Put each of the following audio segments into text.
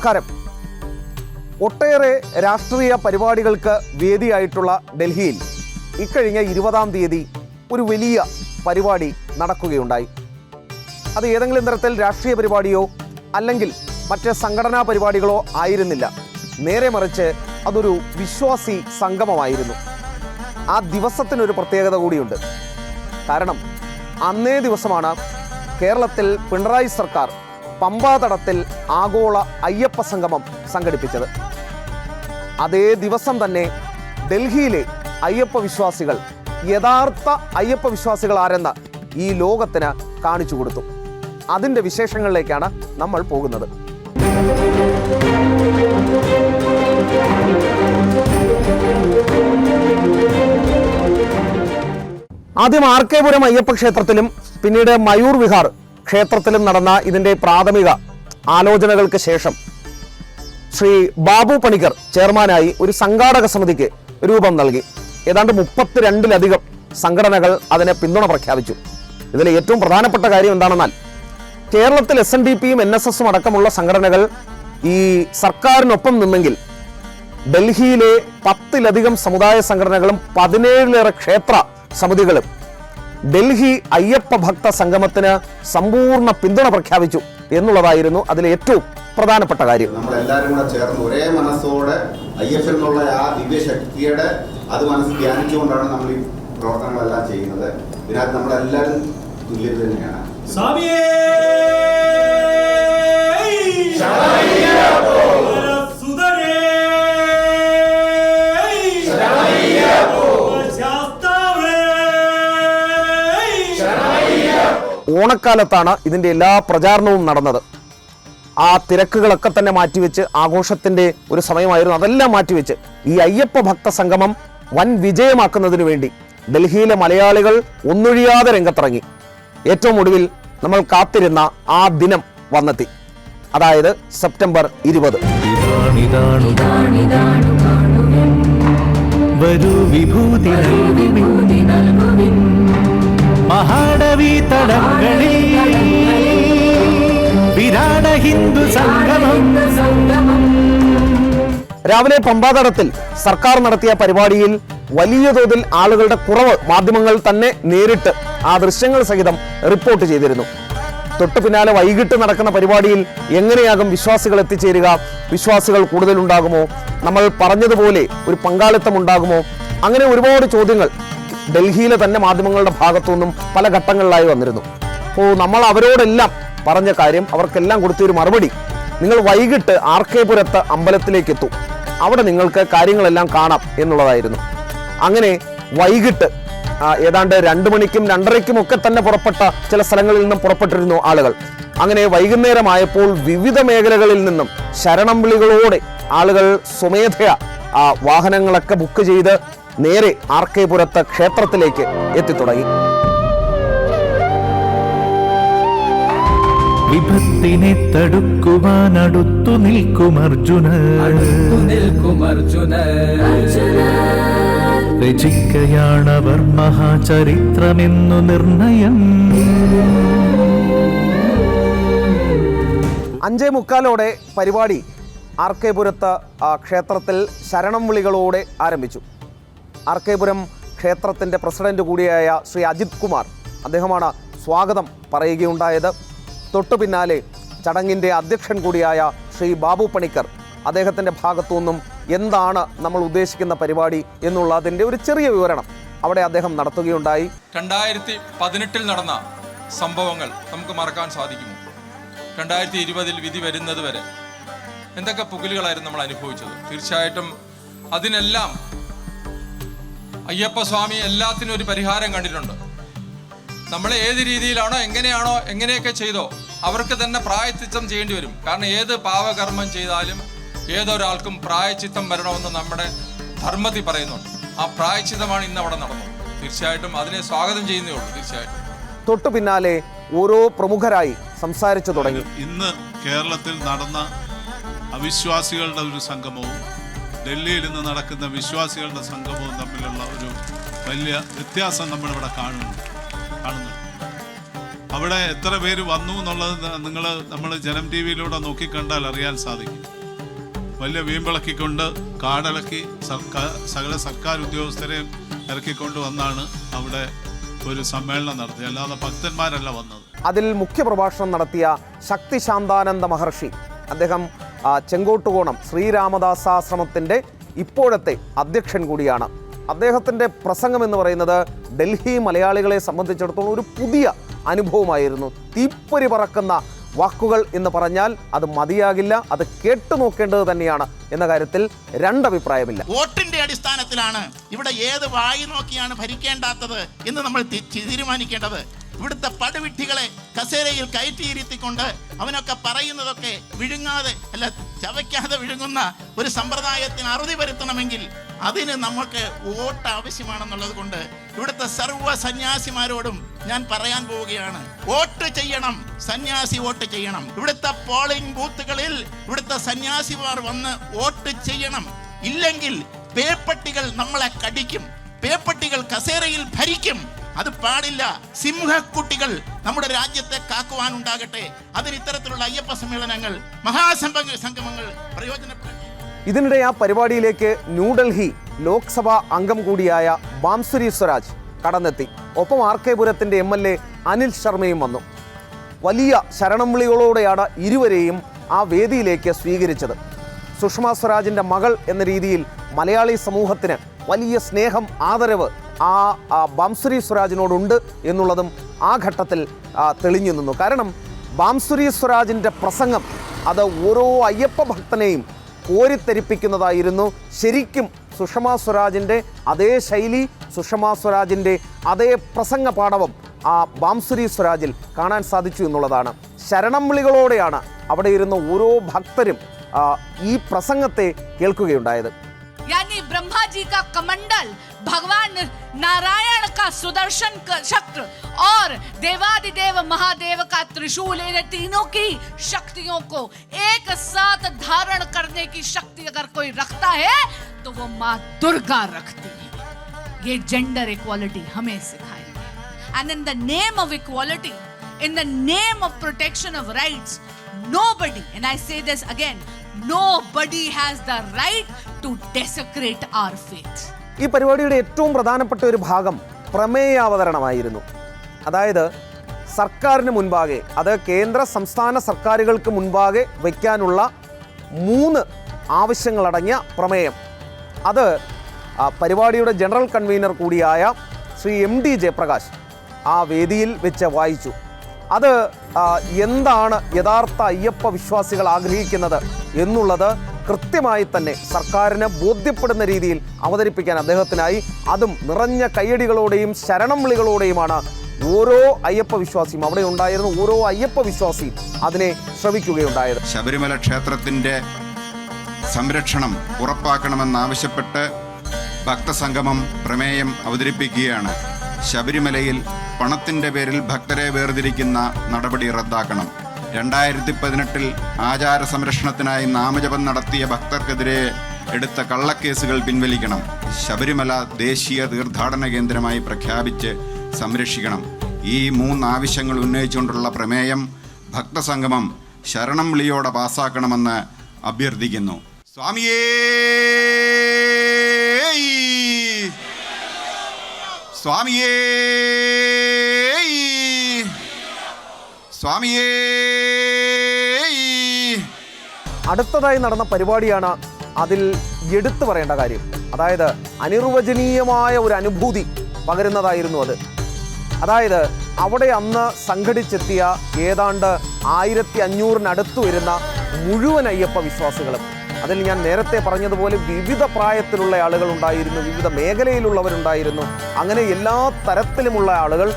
നമസ്കാരം. ഒട്ടേറെ രാഷ്ട്രീയ പരിപാടികൾക്ക് വേദിയായിട്ടുള്ള ഡൽഹിയിൽ ഇക്കഴിഞ്ഞ 20-ാം തീയതി ഒരു വലിയ പരിപാടി നടക്കുകയുണ്ടായി. അത് ഏതെങ്കിലും തരത്തിൽ രാഷ്ട്രീയ പരിപാടിയോ അല്ലെങ്കിൽ മറ്റ് സംഘടനാ പരിപാടികളോ ആയിരുന്നില്ല. നേരെ മറിച്ച് അതൊരു വിശ്വാസി സംഗമമായിരുന്നു. ആ ദിവസത്തിനൊരു പ്രത്യേകത കൂടിയുണ്ട്. കാരണം അന്നേ ദിവസമാണ് കേരളത്തിൽ പിണറായി സർക്കാർ പമ്പാതടത്തിൽ ആഗോള അയ്യപ്പ സംഗമം സംഘടിപ്പിച്ചത്. അതേ ദിവസം തന്നെ ഡൽഹിയിലെ അയ്യപ്പ വിശ്വാസികൾ യഥാർത്ഥ അയ്യപ്പ വിശ്വാസികൾ ആരെന്ന് ഈ ലോകത്തിന് കാണിച്ചു കൊടുത്തു. അതിൻ്റെ വിശേഷങ്ങളിലേക്കാണ് നമ്മൾ പോകുന്നത്. ആദ്യം RK പുരം അയ്യപ്പ ക്ഷേത്രത്തിലും പിന്നീട് മയൂർ വിഹാർ ക്ഷേത്രത്തിലും നടന്ന ഇതിൻ്റെ പ്രാഥമിക ആലോചനകൾക്ക് ശേഷം ശ്രീ ബാബു പണിക്കർ ചെയർമാനായി ഒരു സംഘാടക സമിതിക്ക് രൂപം നൽകി. ഏതാണ്ട് 32-ലധികം സംഘടനകൾ അതിനെ പിന്തുണ പ്രഖ്യാപിച്ചു. ഇതിലെ ഏറ്റവും പ്രധാനപ്പെട്ട കാര്യം എന്താണെന്നാൽ കേരളത്തിൽ SNDPയും NSSും അടക്കമുള്ള സംഘടനകൾ ഈ സർക്കാരിനൊപ്പം നിന്നെങ്കിൽ ഡൽഹിയിലെ 10-ലധികം സമുദായ സംഘടനകളും 17-ലേറെ ക്ഷേത്ര സമിതികളും ഡൽഹി അയ്യപ്പ ഭക്ത സംഗമത്തിന് സമ്പൂർണ്ണ പിന്തുണ പ്രഖ്യാപിച്ചു എന്നുള്ളതായിരുന്നു അതിലെ ഏറ്റവും പ്രധാനപ്പെട്ട കാര്യം. നമ്മളെല്ലാവരും കൂടെ ചേർന്ന് ഒരേ മനസ്സോടെ അയ്യപ്പൻ എന്നുള്ള ആ ദിവ്യശക്തിയുടെ അത് മനസ്സിൽ ധ്യാനിച്ചുകൊണ്ടാണ് നമ്മൾ ഈ പ്രവർത്തനങ്ങളെല്ലാം ചെയ്യുന്നത്. ഇതിനകത്ത് നമ്മളെല്ലാവരും തുല്യത തന്നെയാണ്. ഓണക്കാലത്താണ് ഇതിൻ്റെ എല്ലാ പ്രചാരണവും നടന്നത്. ആ തിരക്കുകളൊക്കെ തന്നെ മാറ്റിവെച്ച് ആഘോഷത്തിൻ്റെ ഒരു സമയമായിരുന്നു. അതെല്ലാം മാറ്റിവെച്ച് ഈ അയ്യപ്പ ഭക്ത സംഗമം വൻ വിജയമാക്കുന്നതിന് വേണ്ടി ഡൽഹിയിലെ മലയാളികൾ ഒന്നൊഴിയാതെ രംഗത്തിറങ്ങി. ഏറ്റവും ഒടുവിൽ നമ്മൾ കാത്തിരുന്ന ആ ദിനം വന്നെത്തി. അതായത് സെപ്റ്റംബർ 20. മഹാടവി തടങ്ങളിൽ വിരാട ഹിന്ദു സംഗമം. രാവിലെ പമ്പാതടത്തിൽ സർക്കാർ നടത്തിയ പരിപാടിയിൽ വലിയ തോതിൽ ആളുകളുടെ കുറവ് മാധ്യമങ്ങൾ തന്നെ നേരിട്ട് ആ ദൃശ്യങ്ങൾ സഹിതം റിപ്പോർട്ട് ചെയ്തിരുന്നു. തൊട്ടു പിന്നാലെ വൈകിട്ട് നടക്കുന്ന പരിപാടിയിൽ എങ്ങനെയാകും വിശ്വാസികൾ എത്തിച്ചേരുക, വിശ്വാസികൾ കൂടുതലുണ്ടാകുമോ, നമ്മൾ പറഞ്ഞതുപോലെ ഒരു പങ്കാളിത്തം ഉണ്ടാകുമോ, അങ്ങനെ ഒരുപാട് ചോദ്യങ്ങൾ ഡൽഹിയിലെ തന്നെ മാധ്യമങ്ങളുടെ ഭാഗത്തുനിന്നും പല ഘട്ടങ്ങളിലായി വന്നിരുന്നു. അപ്പോൾ നമ്മൾ അവരോടെല്ലാം പറഞ്ഞ കാര്യം, അവർക്കെല്ലാം കൊടുത്തൊരു മറുപടി, നിങ്ങൾ വൈകിട്ട് RK പുരത്ത് അമ്പലത്തിലേക്ക് എത്തൂ, അവിടെ നിങ്ങൾക്ക് കാര്യങ്ങളെല്ലാം കാണാം എന്നുള്ളതായിരുന്നു. അങ്ങനെ വൈകിട്ട് ഏതാണ്ട് 2 മണിക്കും 2:30ക്കും ഒക്കെ തന്നെ പുറപ്പെട്ട ചില സ്ഥലങ്ങളിൽ നിന്നും പുറപ്പെട്ടിരുന്നു ആളുകൾ. അങ്ങനെ വൈകുന്നേരമായപ്പോൾ വിവിധ മേഖലകളിൽ നിന്നും ശരണം വിളികളോടെ ആളുകൾ സ്വമേധയാ വാഹനങ്ങളൊക്കെ ബുക്ക് ചെയ്ത് നേരെ RK പുരത്ത് ക്ഷേത്രത്തിലേക്ക് എത്തിത്തുടങ്ങി. വിപത്തിനെ തടുക്കുവാൻ അടുത്തു നിൽക്കും അർജുന, രചിക്കയാണവർ മഹാചരിത്രമെന്നു നിർണയം. 5:45 പരിപാടി RK പുരത്ത് ക്ഷേത്രത്തിൽ ശരണം വിളികളോടെ ആരംഭിച്ചു. RK പുരം ക്ഷേത്രത്തിൻ്റെ പ്രസിഡന്റ് കൂടിയായ ശ്രീ അജിത് കുമാർ, അദ്ദേഹമാണ് സ്വാഗതം പറയുകയുണ്ടായത്. തൊട്ടു പിന്നാലെ ചടങ്ങിൻ്റെ അധ്യക്ഷൻ കൂടിയായ ശ്രീ ബാബു പണിക്കർ, അദ്ദേഹത്തിൻ്റെ ഭാഗത്തു നിന്നും എന്താണ് നമ്മൾ ഉദ്ദേശിക്കുന്ന പരിപാടി എന്നുള്ളതിൻ്റെ ഒരു ചെറിയ വിവരണം അവിടെ അദ്ദേഹം നടത്തുകയുണ്ടായി. 2018 നടന്ന സംഭവങ്ങൾ നമുക്ക് മറക്കാൻ സാധിക്കുമോ? 2020 വിധി വരുന്നത് വരെ എന്തൊക്കെ പുകിലുകളായിരുന്നു നമ്മൾ അനുഭവിച്ചത്. തീർച്ചയായിട്ടും അതിനെല്ലാം അയ്യപ്പസ്വാമി എല്ലാത്തിനും ഒരു പരിഹാരം കണ്ടിട്ടുണ്ട്. നമ്മൾ ഏത് രീതിയിലാണോ എങ്ങനെയൊക്കെ ചെയ്തോ അവർക്ക് തന്നെ പ്രായശ്ചിത്തം ചെയ്യേണ്ടി വരും. കാരണം ഏത് പാവകർമ്മം ചെയ്താലും ഏതൊരാൾക്കും പ്രായശ്ചിത്തം വരണമെന്ന് നമ്മുടെ ധർമ്മത്തിൽ പറയുന്നുണ്ട്. ആ പ്രായശ്ചിത്തമാണ് ഇന്ന് അവിടെ നടന്നത്. തീർച്ചയായിട്ടും അതിനെ സ്വാഗതം ചെയ്യുന്നേ ഉള്ളൂ. തീർച്ചയായിട്ടും തൊട്ടു പിന്നാലെ ഓരോ പ്രമുഖരായി സംസാരിച്ചു തുടങ്ങി. ഇന്ന് കേരളത്തിൽ നടന്ന അവിശ്വാസികളുടെ ഒരു സംഗമവും ഡൽഹിയിൽ ഇന്ന് നടക്കുന്ന വിശ്വാസികളുടെ സംഗമവും തമ്മിലുള്ള ഒരു വലിയ വ്യത്യാസം നമ്മളിവിടെ കാണുന്നുണ്ട്. അവിടെ എത്ര പേര് വന്നു എന്നുള്ളത് നമ്മൾ ജനം ടി വിയിലൂടെ നോക്കിക്കണ്ടാൽ അറിയാൻ സാധിക്കും. വലിയ വീമ്പിളക്കിക്കൊണ്ട് കാടിളക്കി സകല സർക്കാർ ഉദ്യോഗസ്ഥരെയും ഇറക്കിക്കൊണ്ട് വന്നാണ് അവിടെ ഒരു സമ്മേളനം നടത്തിയത്, അല്ലാതെ ഭക്തന്മാരല്ല വന്നത്. അതിൽ മുഖ്യപ്രഭാഷണം നടത്തിയ ശക്തിശാന്താനന്ദ മഹർഷി, അദ്ദേഹം ചെങ്കോട്ടുകോണം ശ്രീരാമദാസാശ്രമത്തിൻ്റെ ഇപ്പോഴത്തെ അധ്യക്ഷൻ കൂടിയാണ്. അദ്ദേഹത്തിൻ്റെ പ്രസംഗം എന്ന് പറയുന്നത് ഡൽഹി മലയാളികളെ സംബന്ധിച്ചിടത്തോളം ഒരു പുതിയ അനുഭവമായിരുന്നു. തീപ്പൊരി പറക്കുന്ന വാക്കുകൾ എന്ന് പറഞ്ഞാൽ അത് മതിയാകില്ല, അത് കേട്ടു നോക്കേണ്ടത് തന്നെയാണ് എന്ന കാര്യത്തിൽ രണ്ടഭിപ്രായമില്ല. വോട്ടിന്റെ അടിസ്ഥാനത്തിലാണ് ഇവിടെ ഏത് വായി നോക്കിയാണ് ഭരിക്കേണ്ടാത്തത് എന്ന് നമ്മൾ തീരുമാനിക്കേണ്ടത്. ഇവിടുത്തെ പടുവിഡ്ഢികളെ കസേരയിൽ കയറ്റിയിരുത്തിക്കൊണ്ട് അവനൊക്കെ പറയുന്നതൊക്കെ വിഴുങ്ങാതെ അല്ല ചവയ്ക്കാതെ വിഴുങ്ങുന്ന ഒരു സമ്പ്രദായത്തിന് അറുതി വരുത്തണമെങ്കിൽ അതിന് നമുക്ക് വോട്ട് ആവശ്യമാണെന്നുള്ളത് കൊണ്ട് ഇവിടുത്തെ സർവ്വ സന്യാസിമാരോടും ഞാൻ പറയാൻ പോവുകയാണ്, വോട്ട് ചെയ്യണം, സന്യാസി വോട്ട് ചെയ്യണം. ഇവിടുത്തെ പോളിംഗ് ബൂത്തുകളിൽ ഇവിടുത്തെ സന്യാസിമാർ വന്ന് വോട്ട് ചെയ്യണം. ഇല്ലെങ്കിൽ പേപ്പട്ടികൾ നമ്മളെ കടിക്കും, പേപ്പട്ടികൾ കസേരയിൽ ഭരിക്കും. അത് പാടില്ല. സിംഹക്കുട്ടികൾ നമ്മുടെ രാജ്യത്തെ കാക്കുവാനുണ്ടാകട്ടെ. അതിന് ഇത്തരത്തിലുള്ള അയ്യപ്പ സമ്മേളനങ്ങൾ, മഹാസംഗമങ്ങൾ പ്രയോജനപ്പെടും. ഇതിനിടെ ആ പരിപാടിയിലേക്ക് ന്യൂഡൽഹി ലോക്സഭാ അംഗം കൂടിയായ ബാംസുരി സ്വരാജ് കടന്നെത്തി. ഒപ്പം RK പുരത്തിൻ്റെ MLA അനിൽ ശർമ്മയും വന്നു. വലിയ ശരണം വിളികളോടെയാണ് ഇരുവരെയും ആ വേദിയിലേക്ക് സ്വീകരിച്ചത്. സുഷമ സ്വരാജിൻ്റെ മകൾ എന്ന രീതിയിൽ മലയാളി സമൂഹത്തിന് വലിയ സ്നേഹം, ആദരവ് ആ ബാംസുരി സ്വരാജിനോടുണ്ട് എന്നുള്ളതും ആ ഘട്ടത്തിൽ തെളിഞ്ഞു നിന്നു. കാരണം ബാംസുരി സ്വരാജിൻ്റെ പ്രസംഗം അത് ഓരോ അയ്യപ്പ ഭക്തനെയും കോരിത്തെരിപ്പിക്കുന്നതായിരുന്നു. ശരിക്കും സുഷമ സ്വരാജിൻ്റെ അതേ ശൈലി, സുഷമ സ്വരാജിൻ്റെ അതേ പ്രസംഗ പാടവം ആ ബാംസുരി സ്വരാജിൽ കാണാൻ സാധിച്ചു എന്നുള്ളതാണ്. ശരണം വിളികളോടെയാണ് അവിടെ ഇരുന്ന ഓരോ ഭക്തരും ഈ പ്രസംഗത്തെ കേൾക്കുകയുണ്ടായത്. यानी ब्रह्मा जी का कमंडल, भगवान नारायण का सुदर्शन चक्र और देवादिदेव महादेव का त्रिशूल, इन तीनों की शक्तियों को एक साथ धारण करने की शक्ति अगर कोई रखता है तो वो माँ दुर्गा रखती है. ये जेंडर इक्वालिटी हमें सिखाएंगे. And in the name of equality, in the name of protection of rights, nobody, and I say this again, nobody has the right to desecrate our faith. ഈ പരിപാടിയുടെ ഏറ്റവും പ്രധാനപ്പെട്ട ഒരു ഭാഗം പ്രമേയാവതരണമായിരുന്നു. അതായത് സർക്കാരിന് മുൻപാകെ, അത് കേന്ദ്ര സംസ്ഥാന സർക്കാരുകൾക്ക് മുൻപാകെ വയ്ക്കാനുള്ള 3 ആവശ്യങ്ങളടങ്ങിയ പ്രമേയം. അത് പരിപാടിയുടെ ജനറൽ കൺവീനർ കൂടിയായ ശ്രീ MD ജയപ്രകാശ് ആ വേദിയിൽ വെച്ച് വായിച്ചു. അത് എന്താണ് യഥാർത്ഥ അയ്യപ്പ വിശ്വാസികൾ ആഗ്രഹിക്കുന്നത് എന്നുള്ളത് കൃത്യമായി തന്നെ സർക്കാരിന് ബോധ്യപ്പെടുന്ന രീതിയിൽ അവതരിപ്പിക്കാൻ അദ്ദേഹത്തിനായി. അതും നിറഞ്ഞ കയ്യടികളോടെയും ശരണം വിളികളോടെയുമാണ് ഓരോ അയ്യപ്പ വിശ്വാസിയും, അവിടെ ഉണ്ടായിരുന്ന ഓരോ അയ്യപ്പ വിശ്വാസിയും അതിനെ ശ്രവിക്കുകയുണ്ടായത്. ശബരിമല ക്ഷേത്രത്തിൻ്റെ സംരക്ഷണം ഉറപ്പാക്കണമെന്നാവശ്യപ്പെട്ട് ഭക്തസംഗമം പ്രമേയം അവതരിപ്പിക്കുകയാണ്. ശബരിമലയിൽ പണത്തിൻ്റെ പേരിൽ ഭക്തരെ വേർതിരിക്കുന്ന നടപടി റദ്ദാക്കണം. 2018 ആചാര സംരക്ഷണത്തിനായി നാമജപം നടത്തിയ ഭക്തർക്കെതിരെ എടുത്ത കള്ളക്കേസുകൾ പിൻവലിക്കണം. ശബരിമല ദേശീയ തീർത്ഥാടന കേന്ദ്രമായി പ്രഖ്യാപിച്ച് സംരക്ഷിക്കണം. ഈ 3 ആവശ്യങ്ങൾ ഉന്നയിച്ചുകൊണ്ടുള്ള പ്രമേയം ഭക്തസംഗമം ശരണം വിളിയോടെ പാസാക്കണമെന്ന് അഭ്യർത്ഥിക്കുന്നു. സ്വാമിയേ സ്വാമിയേ സ്വാമിയേ. അടുത്തതായി നടന്ന പരിപാടിയാണ് അതിൽ എടുത്തു പറയേണ്ട കാര്യം. അതായത് അനിർവചനീയമായ ഒരു അനുഭൂതി പകരുന്നതായിരുന്നു അത്. അതായത് അവിടെ അന്ന് സംഘടിച്ചെത്തിയ ഏതാണ്ട് 1500 വരുന്ന മുഴുവൻ അയ്യപ്പ വിശ്വാസികളും, അതിൽ ഞാൻ നേരത്തെ പറഞ്ഞതുപോലെ വിവിധ പ്രായത്തിലുള്ള ആളുകൾ ഉണ്ടായിരുന്നു, വിവിധ മേഖലയിലുള്ളവരുണ്ടായിരുന്നു. അങ്ങനെ എല്ലാ തരത്തിലുമുള്ള ആളുകൾ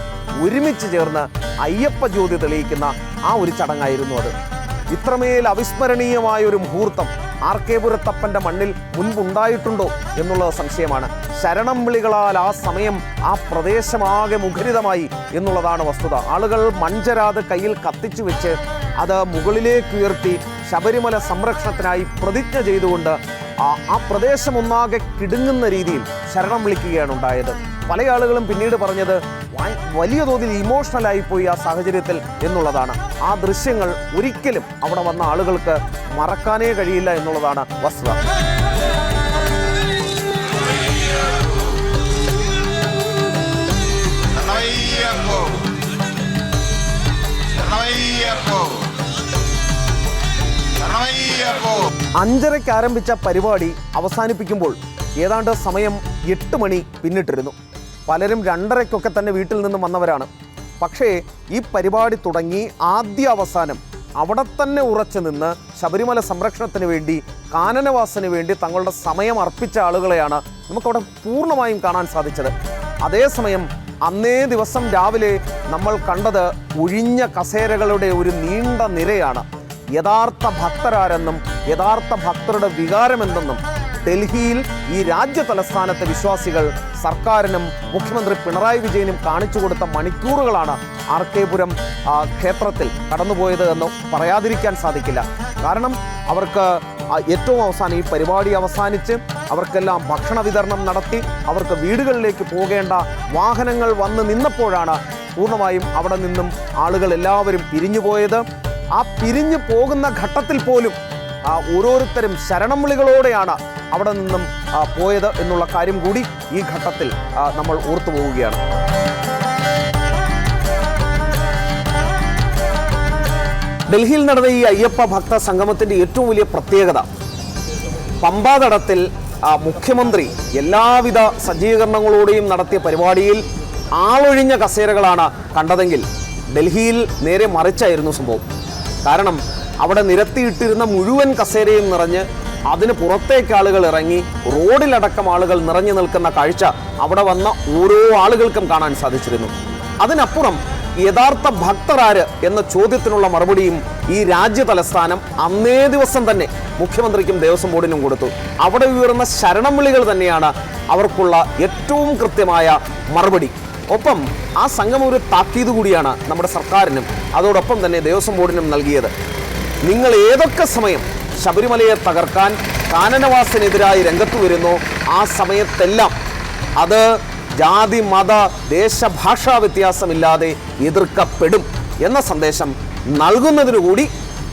ഒരുമിച്ച് ചേർന്ന് അയ്യപ്പ ജ്യോതി തെളിയിക്കുന്ന ആ ഒരു ചടങ്ങായിരുന്നു അത്. ഇത്രമേൽ അവിസ്മരണീയമായ ഒരു മുഹൂർത്തം RK പുരത്തപ്പൻ്റെ മണ്ണിൽ മുൻപുണ്ടായിട്ടുണ്ടോ എന്നുള്ളത് സംശയമാണ്. ശരണം വിളികളാൽ ആ സമയം ആ പ്രദേശമാകെ മുഖരിതമായി എന്നുള്ളതാണ് വസ്തുത. ആളുകൾ മൺചരാത് കയ്യിൽ കത്തിച്ചു വെച്ച് അത് മുകളിലേക്ക് ഉയർത്തി ശബരിമല സംരക്ഷണത്തിനായി പ്രതിജ്ഞ ചെയ്തുകൊണ്ട് ആ പ്രദേശം ഒന്നാകെ കിടുങ്ങുന്ന രീതിയിൽ ശരണം വിളിക്കുകയാണ് ഉണ്ടായത്. പല ആളുകളും പിന്നീട് പറഞ്ഞത് വലിയ തോതിൽ ഇമോഷണലായി പോയി ആ സാഹചര്യത്തിൽ എന്നുള്ളതാണ്. ആ ദൃശ്യങ്ങൾ ഒരിക്കലും അവിടെ വന്ന ആളുകൾക്ക് മറക്കാനേ കഴിയില്ല എന്നുള്ളതാണ് വസ്തുത. അഞ്ചരയ്ക്ക് ആരംഭിച്ച പരിപാടി അവസാനിപ്പിക്കുമ്പോൾ ഏതാണ്ട് സമയം 8 മണി പിന്നിട്ടിരുന്നു. പലരും 2:30-ക്കൊക്കെ തന്നെ വീട്ടിൽ നിന്നും വന്നവരാണ്. പക്ഷേ ഈ പരിപാടി തുടങ്ങി ആദ്യ അവസാനം അവിടെ തന്നെ ഉറച്ചു നിന്ന് ശബരിമല സംരക്ഷണത്തിന് വേണ്ടി, കാനനവാസന് വേണ്ടി തങ്ങളുടെ സമയം അർപ്പിച്ച ആളുകളെയാണ് നമുക്കവിടെ പൂർണ്ണമായും കാണാൻ സാധിച്ചത്. അതേസമയം അന്നേ ദിവസം രാവിലെ നമ്മൾ കണ്ടത് ഒഴിഞ്ഞ കസേരകളുടെ ഒരു നീണ്ട നിരയാണ്. യഥാർത്ഥ ഭക്തരാരെന്നും യഥാർത്ഥ ഭക്തരുടെ വികാരമെന്തെന്നും ഡൽഹിയിൽ ഈ രാജ്യ തലസ്ഥാനത്തെ വിശ്വാസികൾ സർക്കാരിനും മുഖ്യമന്ത്രി പിണറായി വിജയനും കാണിച്ചു കൊടുത്ത മണിക്കൂറുകളാണ് RK പുരം ക്ഷേത്രത്തിൽ കടന്നുപോയത് എന്ന് പറയാതിരിക്കാൻ സാധിക്കില്ല. കാരണം അവർക്ക് ഏറ്റവും അവസാനം ഈ പരിപാടി അവസാനിച്ച് അവർക്കെല്ലാം ഭക്ഷണ വിതരണം നടത്തി അവർക്ക് വീടുകളിലേക്ക് പോകേണ്ട വാഹനങ്ങൾ വന്ന് നിന്നപ്പോഴാണ് പൂർണ്ണമായും അവിടെ നിന്നും ആളുകൾ എല്ലാവരും പിരിഞ്ഞുപോയത്. ആ പിരിഞ്ഞു പോകുന്ന ഘട്ടത്തിൽ പോലും ഓരോരുത്തരും ശരണം വിളികളോടെയാണ് അവിടെ നിന്നും പോയത് എന്നുള്ള കാര്യം കൂടി ഈ ഘട്ടത്തിൽ നമ്മൾ ഓർത്തു പോവുകയാണ്. ഡൽഹിയിൽ നടന്ന ഈ അയ്യപ്പ ഭക്ത സംഗമത്തിന്റെ ഏറ്റവും വലിയ പ്രത്യേകത, പമ്പാതടത്തിൽ മുഖ്യമന്ത്രി എല്ലാവിധ സജ്ജീകരണങ്ങളോടെയും നടത്തിയ പരിപാടിയിൽ ആളൊഴിഞ്ഞ കസേരകളാണ് കണ്ടതെങ്കിൽ ഡൽഹിയിൽ നേരെ മറിച്ചായിരുന്നു സംഭവം. കാരണം അവിടെ നിരത്തിയിട്ടിരുന്ന മുഴുവൻ കസേരയും നിറഞ്ഞ് അതിന് പുറത്തേക്ക് ആളുകൾ ഇറങ്ങി റോഡിലടക്കം ആളുകൾ നിറഞ്ഞു നിൽക്കുന്ന കാഴ്ച അവിടെ വന്ന ഓരോ ആളുകൾക്കും കാണാൻ സാധിച്ചിരുന്നു. അതിനപ്പുറം യഥാർത്ഥ ഭക്തരാര് എന്ന ചോദ്യത്തിനുള്ള മറുപടിയും ഈ രാജ്യ തലസ്ഥാനം അന്നേ ദിവസം തന്നെ മുഖ്യമന്ത്രിക്കും ദേവസ്വം ബോർഡിനും കൊടുത്തു. അവിടെ ഉയർന്ന ശരണം വിളികൾ തന്നെയാണ് അവർക്കുള്ള ഏറ്റവും കൃത്യമായ മറുപടി. ഒപ്പം ആ സംഘം ഒരു താക്കീത് കൂടിയാണ് നമ്മുടെ സർക്കാരിനും അതോടൊപ്പം തന്നെ ദേവസ്വം ബോർഡിനും നൽകിയത്. നിങ്ങൾ ഏതൊക്കെ സമയം ശബരിമലയെ തകർക്കാൻ കാനനവാസനെതിരായി രംഗത്ത് വരുന്നോ ആ സമയത്തെല്ലാം അത് ജാതി മത ദേശഭാഷാ വ്യത്യാസമില്ലാതെ എതിർക്കപ്പെടും എന്ന സന്ദേശം നൽകുന്നതിനുകൂടി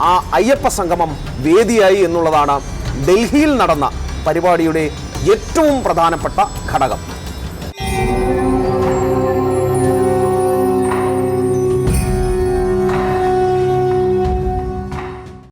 ആ അയ്യപ്പ സംഗമം വേദിയായി എന്നുള്ളതാണ് ഡൽഹിയിൽ നടന്ന പരിപാടിയുടെ ഏറ്റവും പ്രധാനപ്പെട്ട ഘടകം.